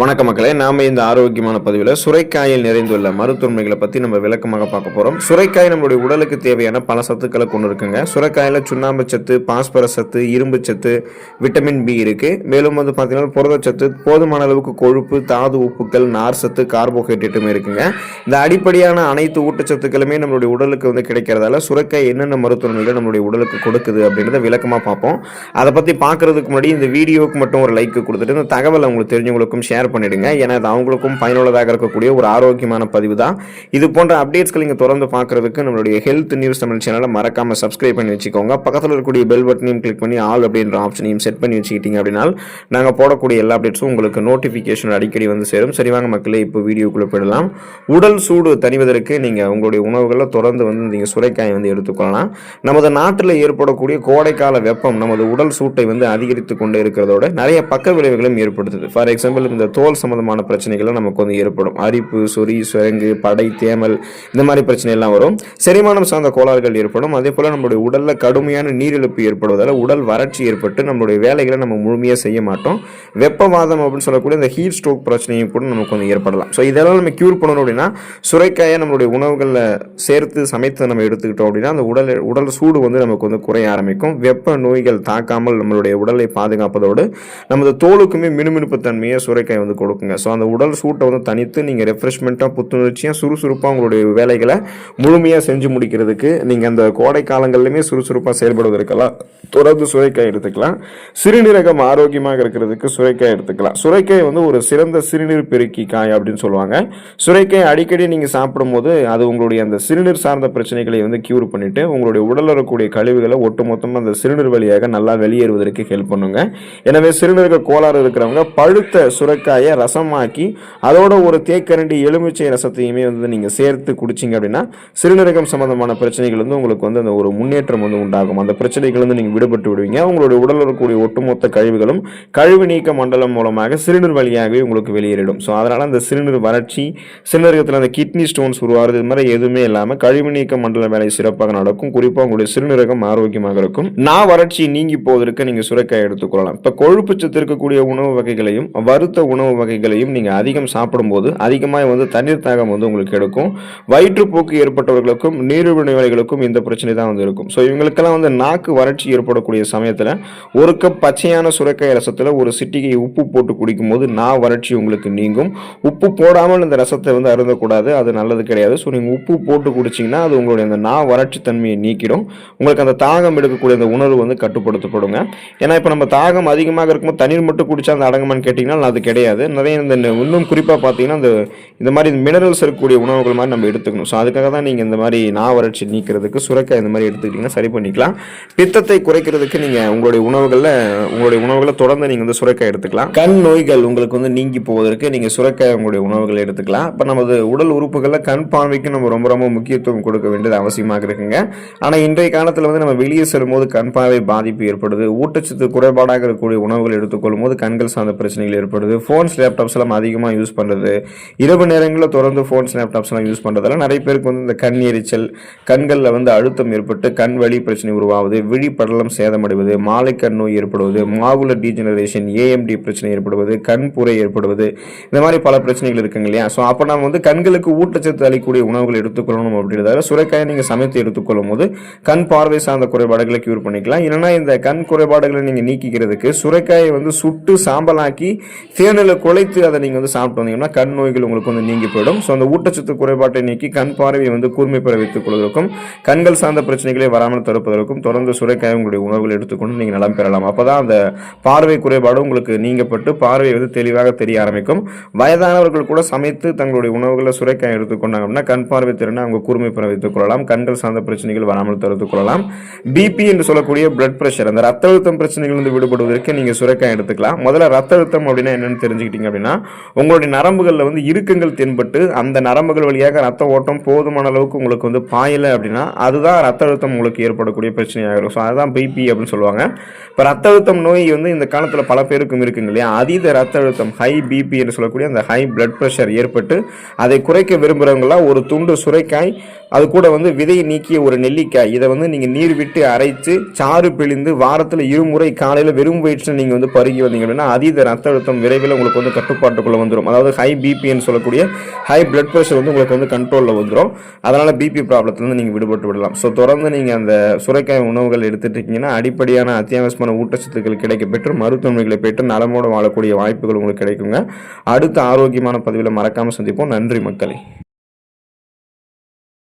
வணக்க மக்களே, நாம இந்த ஆரோக்கியமான பதிவில் சுரைக்காயில் நிறைந்துள்ள மருத்துவமைகளை பற்றி நம்ம விளக்கமாக பார்க்க போகிறோம். சுரைக்காய் நம்மளுடைய உடலுக்கு தேவையான பல சத்துக்களை கொண்டு இருக்குங்க. சுரைக்காயில் சுண்ணாம்பு சத்து, பாஸ்பரஸ் சத்து, இரும்பு சத்து, விட்டமின் பி இருக்கு. மேலும் வந்து பார்த்தீங்கன்னா புரதச்சத்து, போதுமான அளவுக்கு கொழுப்பு, தாது உப்புக்கள், நார் சத்து, கார்போஹைட்ரேட்டுமே இருக்குங்க. இந்த அடிப்படையான அனைத்து ஊட்டச்சத்துக்களுமே நம்மளுடைய உடலுக்கு வந்து கிடைக்கிறதால சுரைக்காய் என்னென்ன மருத்துவமைகளை நம்மளுடைய உடலுக்கு கொடுக்குது அப்படின்றத விளக்கமாக பார்ப்போம். அதை பற்றி பார்க்கறதுக்கு முன்னாடி இந்த வீடியோவுக்கு மட்டும் ஒரு லைக் கொடுத்துட்டு இந்த தகவலை உங்களுக்கு தெரிஞ்சவங்களுக்கும் ஷேர் பண்ணிடுங்க. ஏன்னா அது அவங்களுக்கும் பயனுள்ளதாக இருக்கக்கூடிய ஒரு ஆரோக்கியமான பதிவு தான். இது போன்ற அப்டேட்ஸ்கள் நீங்கள் தொடர்ந்து பார்க்கறதுக்கு நம்மளுடைய ஹெல்த் நியூஸ் தமிழ் சேனலை மறக்காம சப்ஸ்கிரைப் பண்ணி வச்சுக்கோங்க. பக்கத்தில் இருக்கக்கூடிய பெல் பட்டனையும் கிளிக் பண்ணி ஆல் அப்படின்ற ஆப்ஷனையும் செட் பண்ணி வச்சுக்கிட்டீங்க அப்படின்னா நாங்கள் போடக்கூடிய எல்லா அப்டேட்ஸும் உங்களுக்கு நோட்டிஃபிகேஷன் அடிக்கடி வந்து சேரும். சரிவாங்க மக்களே, இப்போ வீடியோக்குள்ளே போயிடலாம். உடல் சூடு தணிவதற்கு நீங்கள் உங்களுடைய உணவுகளில் தொடர்ந்து வந்து நீங்கள் சுரைக்காய் வந்து எடுத்துக்கொள்ளலாம். நமது நாட்டில் ஏற்படக்கூடிய கோடைக்கால வெப்பம் நமது உடல் சூட்டை வந்து அதிகரித்து கொண்டே இருக்கிறதோட நிறைய பக்க விளைவுகளும் ஏற்படுத்துது. ஃபார் எக்ஸாம்பிள், இந்த தோல் சம்பந்தமான பிரச்சனைகளும் நமக்கு வந்து ஏற்படும். அரிப்பு, சொறி, சுரங்கு, படை, தேமல், இந்த மாதிரி பிரச்சனை எல்லாம் வரும். செரிமானம் சார்ந்த கோளாறுகள் ஏற்படும். அதே போல நம்மளுடைய உடல்ல கடுமையான நீரிழப்பு ஏற்படுவதால் உடல் வறட்சி ஏற்பட்டு நம்மளுடைய வேலைகளை நம்ம முழுமையாக செய்ய மாட்டோம். வெப்பவாதம் அப்படின்னு சொல்லக்கூடிய இந்த ஹீட் ஸ்ட்ரோக் பிரச்சனையும் கூட நமக்கு வந்து ஏற்படலாம். ஸோ இதெல்லாம் நம்ம கியூர் பண்ணணும் அப்படின்னா சுரைக்காயை நம்மளுடைய உணவுகளில் சேர்த்து சமைத்து நம்ம எடுத்துக்கிட்டோம் அப்படின்னா அந்த உடல் சூடு வந்து நமக்கு வந்து குறைய ஆரம்பிக்கும். வெப்ப நோய்கள் தாக்காமல் நம்மளுடைய உடலை பாதுகாப்பதோடு நமது தோலுக்குமே மினுமினுப்பு தன்மையை சுரைக்காய் வந்து கொடுக்குங்க. ஸோ அந்த உடல் சூட்டை வந்து தனித்து நீங்கள் ரெஃப்ரெஷ்மெண்ட்டாக, புத்துணர்ச்சியாக, சுறுசுறுப்பாக உங்களுடைய வேலைகளை முழுமையாக செஞ்சு முடிக்கிறதுக்கு நீங்கள் அந்த கோடை காலங்கள்லையுமே சுறுசுறுப்பாக செயல்படுவதற்கெல்லாம் தொடர்ந்து சுரைக்காய் எடுத்துக்கலாம். சிறுநீரகம் ஆரோக்கியமாக இருக்கிறதுக்கு சுரைக்காய் எடுத்துக்கலாம். சுரைக்காய் வந்து ஒரு சிறந்த சிறுநீர் பெருக்கி காய் அப்படின்னு சொல்லுவாங்க. சுரைக்காய் அடிக்கடி நீங்கள் சாப்பிடும்போது அது உங்களுடைய அந்த சிறுநீர் சார்ந்த பிரச்சனைகளை வந்து கியூர் பண்ணிட்டு உங்களுடைய உடலில் இருக்கக்கூடிய கழிவுகளை ஒட்டுமொத்தமாக அந்த சிறுநீர் வழியாக நல்லா வெளியேறுவதற்கு ஹெல்ப் பண்ணுங்க. எனவே சிறுநீரக கோளாறு இருக்கிறவங்க பழுத்த சுரைக்காயை ரசமாக்கி அதோட ஒரு தேக்கரண்டி எலுமிச்சை ரசத்தையுமே வந்து நீங்கள் சேர்த்து குடிச்சிங்க அப்படின்னா சிறுநீரகம் சம்பந்தமான பிரச்சனைகள் வந்து உங்களுக்கு வந்து அந்த ஒரு முன்னேற்றம் வந்து உண்டாகும். அந்த பிரச்சனைகள் வந்து நீங்கள் விடுபட்டு விடுவீங்க. உங்களுடைய உடலில் இருக்கக்கூடிய ஒட்டுமொத்த கழிவுகளும் கழிவு நீக்க மண்டலம் மூலமாக சிறுநீர் வழியாகவே உங்களுக்கு வெளியேறிடும். ஸோ அதனால அந்த சிறுநீர் வறட்சி, சிறுநீரகத்தில் அந்த கிட்னி ஸ்டோன்ஸ் உருவாகிறது, இது மாதிரி எதுவுமே இல்லாமல் கழிவு நீக்க மண்டல வேலை சிறப்பாக நடக்கும். குறிப்பாக உங்களுடைய சிறுநீரகம் ஆரோக்கியமாக இருக்கும். வறட்சி நீங்கி போவதற்கு நீங்கள் சுரைக்காய் எடுத்துக்கொள்ளலாம். இப்போ கொழுப்பு சத்து இருக்கக்கூடிய உணவு வகைகளையும் வறுத்த உணவு வகைகளையும் நீங்கள் அதிகம் சாப்பிடும்போது அதிகமாக வந்து தண்ணீர் தாகம் வந்து உங்களுக்கு எடுக்கும். வயிற்றுப்போக்கு ஏற்பட்டவர்களுக்கும் நீரிழிவு நோயாளிகளுக்கும் இந்த பிரச்சனை தான் வந்து இருக்கும். ஸோ இவங்களுக்கெல்லாம் வந்து நாக்கு வறட்சி ஏற்படக்கூடிய சமயத்தில் ஒரு கப் பச்சையான சுரைக்காய் ரசத்தில் ஒரு சிட்டிகை உப்பு போட்டு குடிக்கும் போது வறட்சி உங்களுக்கு நீங்கும். உப்பு போடாமல் இந்த ரசத்தை வந்து அருந்தக்கூடாது, அது நல்லது கிடையாது. ஸோ நீங்கள் உப்பு போட்டு குடிச்சிங்கன்னா அது உங்களுடைய அந்த வறட்சி தன்மையை நீக்கிடும். உங்களுக்கு அந்த தாகம் எடுக்கக்கூடிய அந்த உணர்வு வந்து கட்டுப்படுத்தப்படுங்க. ஏன்னா இப்போ நம்ம தாகம் அதிகமாக இருக்கும்போது தண்ணீர் மட்டும் குடிச்சா அந்த அடங்குமான்னு கேட்டிங்கன்னா அது கிடையாது. நிறைய இந்த இன்னும் குறிப்பாக பார்த்தீங்கன்னா இந்த மாதிரி மினரல்ஸ் இருக்கக்கூடிய உணவுகள் மாதிரி நம்ம எடுத்துக்கணும். ஸோ அதுக்காக தான் நீங்கள் இந்த மாதிரி வறட்சி நீக்கிறதுக்கு சுரைக்காய் இந்த மாதிரி எடுத்துக்கிட்டிங்கன்னா சரி பண்ணிக்கலாம். பித்தத்தை குறைக்கிறதுக்கு நீங்கள் உங்களுடைய உணவுகளை தொடர்ந்து நீங்கள் வந்து சுரைக்காய் எடுத்துக்கலாம். கண் நோய்கள் உங்களுக்கு வந்து நீங்கி போவதற்கு நீங்கள் சுரைக்காய் உங்களுடைய உணவுகளை எடுத்துக்கலாம். இப்போ நமது உடல் உறுப்புகளில் கண் பார்வைக்கு நம்ம ரொம்ப ரொம்ப முக்கியத்துவம் கொடுக்க வேண்டியது அவசியமாக இருக்குங்க. ஆனால் இன்றைய காலத்தில் வந்து நம்ம வெளியே செல்லும்போது கண் பார்வை பாதிப்பு ஏற்படுது. ஊட்டச்சத்து குறைபாடாக இருக்கக்கூடிய உணவுகள் எடுத்துக்கொள்ளும் போது கண்கள் சார்ந்த பிரச்சனைகள் ஏற்படுது. ஃபோன்ஸ், லேப்டாப்ஸ் எல்லாம் அதிகமாக யூஸ் பண்ணுறது, இரவு நேரங்களில் தொடர்ந்து ஃபோன்ஸ், லேப்டாப்ஸ் எல்லாம் யூஸ் பண்ணுறதால நிறைய பேருக்கு வந்து இந்த கண் எரிச்சல், கண்களில் வந்து அழுத்தம் ஏற்பட்டு கண் வலி பிரச்சனை உருவாகுது, விழி படலம் சேதமடைவது, மாலை கண் நோய் ஏற்படுவது, மாகுலர் டீஜெனரேஷன், ஏஎம்டி பிரச்சனை ஏற்படுவது, கண் புரை ஏற்படுவது, இந்த மாதிரி பல பிரச்சனைகள் இருக்குங்க இல்லையா. ஸோ அப்போ நம்ம வந்து கண்களுக்கு ஊட்டச்சத்து அளிக்கக்கூடிய உணவுகள் எடுத்துக்கொள்ளணும் அப்படின்றதால சுரைக்காயை நீங்கள் சமைத்து எடுத்துக்கொள்ளும் போது கண் பார்வை சார்ந்த குறைபாடுகளை கியூர் பண்ணிக்கலாம். இல்லைன்னா இந்த கண் குறைபாடுகளை நீங்கள் நீக்கிக்கிறதுக்கு சுரைக்காயை வந்து சுட்டு சாம்பலாக்கி தேனில் குழைத்து அதை நீங்கள் வந்து சாப்பிட்டு வந்தீங்கன்னா கண் நோய்கள் உங்களுக்கு வந்து நீங்கி போயிடும். ஸோ அந்த ஊட்டச்சத்து குறைபாட்டை நீக்கி கண் பார்வையை வந்து கூர்மை பெற வைத்துக் கொள்வதற்கும் கண்கள் சார்ந்த பிரச்சனைகளை வராமல் தடுப்பதற்கும் தொடர்ந்து சுரைக்காய் உங்களுடைய உணவுகள் எடுத்துக்கொண்டு நீங்கள் நலம் பெறலாம். அப்போதான் அந்த பார்வை குறைபாடு உங்களுக்கு நீங்கப்பட்டு பார்வை வந்து தெளிவாக தெரிய ஆரம்பிக்கும். வயதானவர்கள் கூட சமைத்து தங்களுடைய உணவுகளில் சுரைக்காய் எடுத்துக்கொண்டாங்க அப்படின்னா கண் பார்வை திறனை அவங்க கூர்மை பெற வைத்துக் கொள்ளலாம். கண்கள் சார்ந்த பிரச்சனைகள் வராமல் தடுத்துக் கொள்ளலாம். பிபி என்று சொல்லக்கூடிய பிளட் பிரஷர், அந்த ரத்த அழுத்தம் பிரச்சனைகள் வந்து விடுபடுவதற்கு நீங்கள் சுரைக்காய் எடுத்துக்கலாம். முதல்ல ரத்த அழுத்தம் அப்படின்னா என்னன்னு தெரிஞ்சுக்கிட்டீங்க அப்படின்னா உங்களுடைய நரம்புகளில் வந்து இறுக்கங்கள் தென்பட்டு அந்த நரம்புகள் வழியாக ரத்த ஓட்டம் போதுமான அளவுக்கு உங்களுக்கு வந்து பாயலை அப்படின்னா அதுதான் ரத்த அழுத்தம் உங்களுக்கு ஏற்படக்கூடிய பிரச்சனையாகும். ஸோ அதுதான் பிபி அப்படின்னு சொல்லுவாங்க. இப்போ ரத்த அழுத்தம் நோய் வந்து இந்த காலத்தில் பல பேருக்கும் இருக்குங்க இல்லையா. அதீத ரத்த அழுத்தம், ஹை பிபி என்று சொல்லக்கூடிய அந்த ஹை பிளட் பிரஷர் ஏற்பட்டு அதை குறைக்க விரும்புகிறவங்களாம் ஒரு துண்டு சுரைக்காய் அது கூட வந்து விதை நீக்கிய ஒரு நெல்லிக்காய், இதை வந்து நீங்கள் நீர் விட்டு அரைத்து சாறு பிழிந்து வாரத்தில் இருமுறை காலையில் வெறும் வயிற்றில் நீங்கள் வந்து பருகி வந்தீங்க அப்படின்னா அதீத ரத்த அழுத்தம் விரைவில் உங்களுக்கு வந்து கட்டுப்பாட்டுக்குள்ளே வந்துடும். அதாவது ஹை பிபின்னு சொல்லக்கூடிய ஹை பிளட் ப்ரெஷர் வந்து உங்களுக்கு வந்து கண்ட்ரோலில் வந்துடும். அதனால் பிபி ப்ராப்ளத்துலேருந்து நீங்கள் விடுபட்டு விடலாம். ஸோ தொடர்ந்து நீங்கள் அந்த சுரைக்காய் உணவுகள் எடுத்துட்டு இருக்கீங்கன்னா அடிப்படையான அத்தியாவசியமான ஊட்டச்சத்துக்கள் கிடைக்கப்பெற்று மருத்துவமனைகளை பெற்று நலமோடு வாழக்கூடிய வாய்ப்புகள் உங்களுக்கு கிடைக்குங்க. அடுத்த ஆரோக்கியமான பதிவில் மறக்காமல் சந்திப்போம். நன்றி மக்களே.